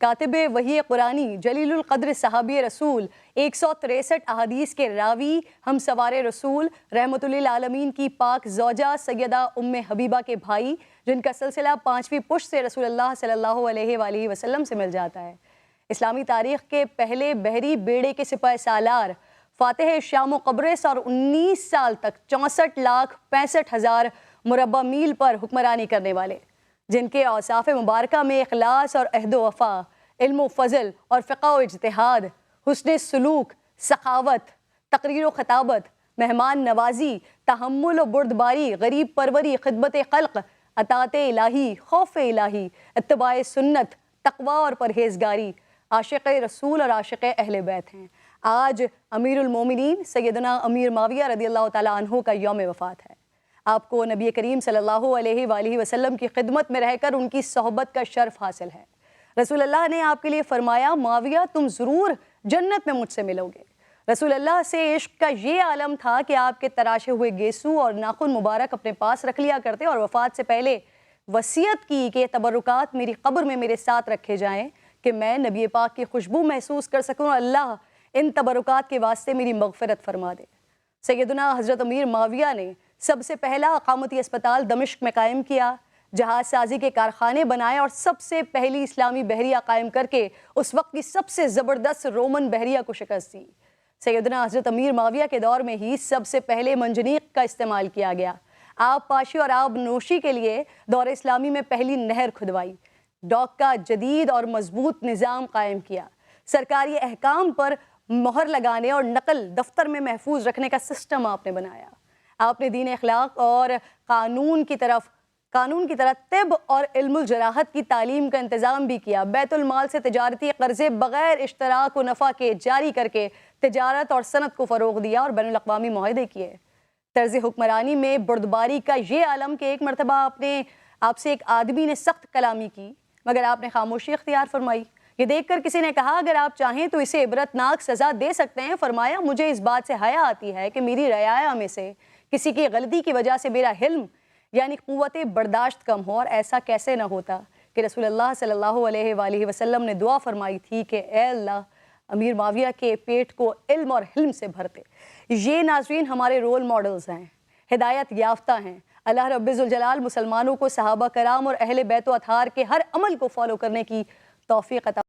کاتب وحی قرآنی جلیل القدر صحابی رسول 163 احادیث کے راوی ہم سوار رسول رحمت للعالمین کی پاک زوجہ سیدہ ام حبیبہ کے بھائی، جن کا سلسلہ 5ویں پشت سے رسول اللہ صلی اللہ علیہ وآلہ وسلم سے مل جاتا ہے۔ اسلامی تاریخ کے پہلے بحری بیڑے کے سپہ سالار، فاتح شام و قبرص اور 19 سال تک 64,65,000 مربع میل پر حکمرانی کرنے والے، جن کے اوصاف مبارکہ میں اخلاص اور عہد و وفا، علم و فضل اور فقہ و اجتہاد، حسن سلوک، سخاوت، تقریر و خطابت، مہمان نوازی، تحمل و بردباری، غریب پروری، خدمت خلق، اطاعت الہی، خوف الہی، اتباع سنت، تقوی اور پرہیزگاری، عاشق رسول اور عاشق اہل بیت ہیں۔ آج امیر المومنین سیدنا امیر معاویہ رضی اللہ تعالیٰ عنہ کا یوم وفات ہے۔ آپ کو نبی کریم صلی اللہ علیہ وآلہ وسلم کی خدمت میں رہ کر ان کی صحبت کا شرف حاصل ہے۔ رسول اللہ نے آپ کے لیے فرمایا، معاویہ تم ضرور جنت میں مجھ سے ملو گے۔ رسول اللہ سے عشق کا یہ عالم تھا کہ آپ کے تراشے ہوئے گیسو اور ناخن مبارک اپنے پاس رکھ لیا کرتے اور وفات سے پہلے وصیت کی کہ تبرکات میری قبر میں میرے ساتھ رکھے جائیں کہ میں نبی پاک کی خوشبو محسوس کر سکوں اور اللہ ان تبرکات کے واسطے میری مغفرت فرما دے۔ سیدنا حضرت امیر معاویہ نے سب سے پہلا اقامتی اسپتال دمشق میں قائم کیا، جہاز سازی کے کارخانے بنائے اور سب سے پہلی اسلامی بحریہ قائم کر کے اس وقت کی سب سے زبردست رومن بحریہ کو شکست دی۔ سیدنا حضرت امیر معاویہ کے دور میں ہی سب سے پہلے منجنیق کا استعمال کیا گیا۔ آب پاشی اور آب نوشی کے لیے دور اسلامی میں پہلی نہر کھدوائی، ڈاک کا جدید اور مضبوط نظام قائم کیا، سرکاری احکام پر مہر لگانے اور نقل دفتر میں محفوظ رکھنے کا سسٹم آپ نے بنایا۔ آپ نے دین اخلاق اور قانون کی طرح طب اور علم الجراحت کی تعلیم کا انتظام بھی کیا۔ بیت المال سے تجارتی قرضے بغیر اشتراک و نفع کے جاری کر کے تجارت اور صنعت کو فروغ دیا اور بین الاقوامی معاہدے کیے۔ طرز حکمرانی میں بردباری کا یہ عالم کہ ایک مرتبہ آپ سے ایک آدمی نے سخت کلامی کی مگر آپ نے خاموشی اختیار فرمائی۔ یہ دیکھ کر کسی نے کہا، اگر آپ چاہیں تو اسے عبرتناک سزا دے سکتے ہیں۔ فرمایا، مجھے اس بات سے حیا آتی ہے کہ میری رعایا میں سے کسی کی غلطی کی وجہ سے میرا حلم یعنی قوت برداشت کم ہو، اور ایسا کیسے نہ ہوتا کہ رسول اللہ صلی اللہ علیہ وآلہ وسلم نے دعا فرمائی تھی کہ اے اللہ امیر معاویہ کے پیٹ کو علم اور حلم سے بھرتے۔ یہ ناظرین ہمارے رول ماڈلز ہیں، ہدایت یافتہ ہیں۔ اللہ رب ذوالجلال مسلمانوں کو صحابہ کرام اور اہل بیت و اطہار کے ہر عمل کو فالو کرنے کی توفیق عطا